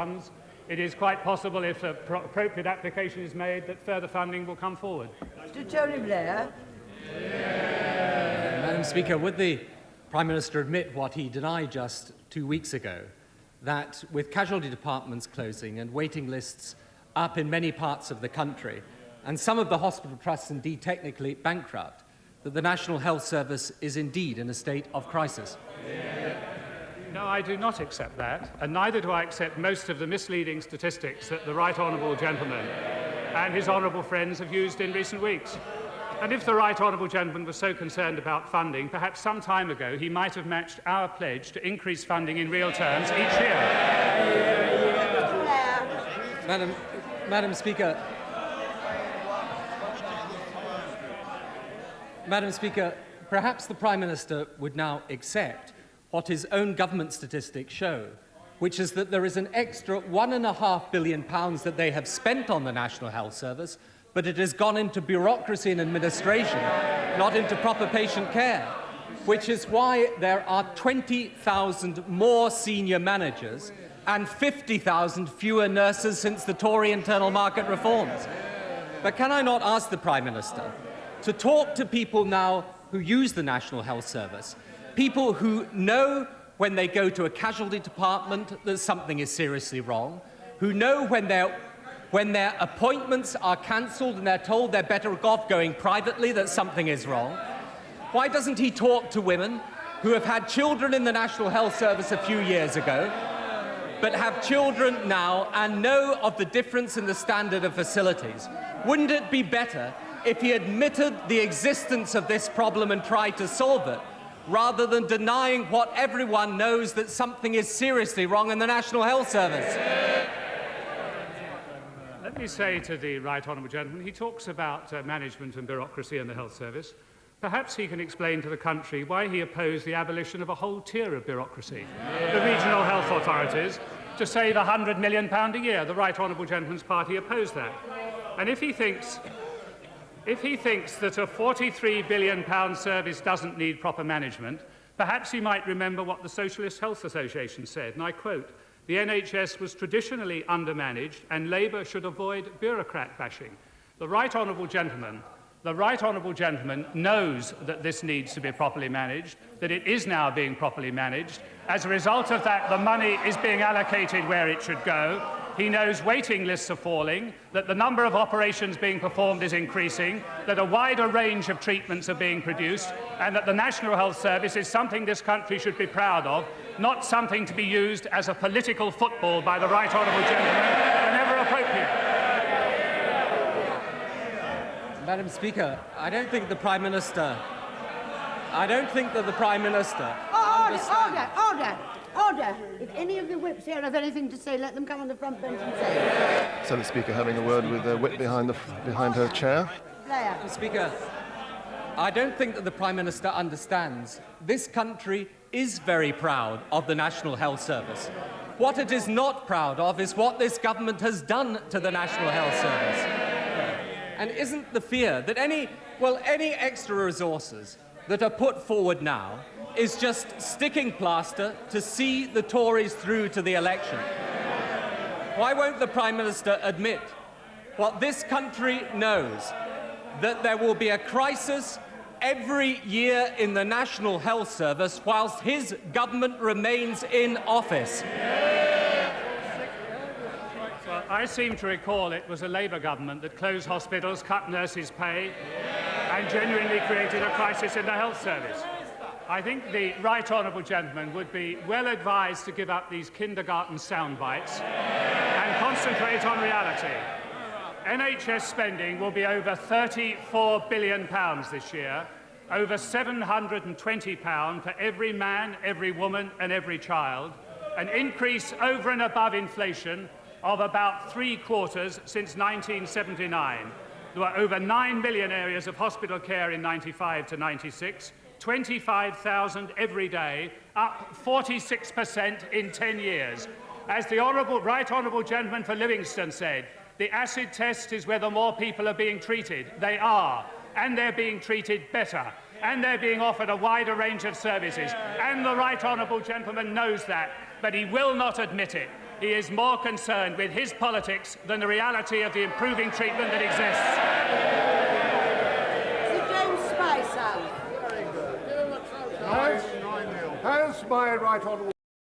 funds, it is quite possible, if an appropriate application is made, that further funding will come forward. Mr. Tony Blair. Madam Speaker, would the Prime Minister admit what he denied just 2 weeks ago, that with casualty departments closing and waiting lists up in many parts of the country, and some of the hospital trusts indeed technically bankrupt, that the National Health Service is indeed in a state of crisis? No, I do not accept that, and neither do I accept most of the misleading statistics that the Right Honourable Gentleman and his honourable friends have used in recent weeks. And if the Right Honourable Gentleman was so concerned about funding, perhaps some time ago he might have matched our pledge to increase funding in real terms each year. Madam Speaker, perhaps the Prime Minister would now accept what his own government statistics show, which is that there is an extra £1.5 billion that they have spent on the National Health Service, but it has gone into bureaucracy and administration, not into proper patient care, which is why there are 20,000 more senior managers and 50,000 fewer nurses since the Tory internal market reforms. But can I not ask the Prime Minister to talk to people now who use the National Health Service, people who know when they go to a casualty department that something is seriously wrong, who know when their appointments are cancelled and they're told they're better off going privately, that something is wrong? Why doesn't he talk to women who have had children in the National Health Service a few years ago, but have children now and know of the difference in the standard of facilities? Wouldn't it be better if he admitted the existence of this problem and tried to solve it, rather than denying what everyone knows, that something is seriously wrong in the National Health Service? Let me say to the Right Honourable Gentleman, he talks about management and bureaucracy in the health service. Perhaps he can explain to the country why he opposed the abolition of a whole tier of bureaucracy, the regional health authorities, to save £100 million a year. The Right Honourable Gentleman's party opposed that. And if he thinks that a £43 billion service doesn't need proper management, perhaps he might remember what the Socialist Health Association said, and I quote, "The NHS was traditionally undermanaged and Labour should avoid bureaucrat bashing." The Right Honourable Gentleman knows that this needs to be properly managed, that it is now being properly managed. As a result of that, the money is being allocated where it should go. He knows waiting lists are falling, that the number of operations being performed is increasing, that a wider range of treatments are being produced, and that the National Health Service is something this country should be proud of, not something to be used as a political football by the Right Honourable Gentleman whenever appropriate. Madam Speaker, I don't think the Prime Minister Order! If any of the whips here have anything to say, let them come on the front bench and say it. Senate Speaker having a word with the whip behind her chair. Blair. Mr. Speaker, I don't think that the Prime Minister understands. This country is very proud of the National Health Service. What it is not proud of is what this government has done to the National Health Service. And isn't the fear that any extra resources that are put forward now is just sticking plaster to see the Tories through to the election? Why won't the Prime Minister admit what this country knows, that there will be a crisis every year in the National Health Service whilst his government remains in office? Well, I seem to recall it was a Labour government that closed hospitals, cut nurses' pay, and genuinely created a crisis in the health service. I think the Right Honourable Gentleman would be well advised to give up these kindergarten sound bites and concentrate on reality. NHS spending will be over £34 billion this year, over £720 for every man, every woman and every child, an increase over and above inflation of about 3/4 since 1979. There were over 9 million areas of hospital care in 95 to 96, 25,000 every day, up 46% in 10 years. As the Right Honourable Gentleman for Livingston said, the acid test is whether more people are being treated. They are, and they're being treated better, and they're being offered a wider range of services. And the Right Honourable Gentleman knows that, but he will not admit it, he is more concerned with his politics than the reality of the improving treatment that exists. Sir James Spicer. Has my right honourable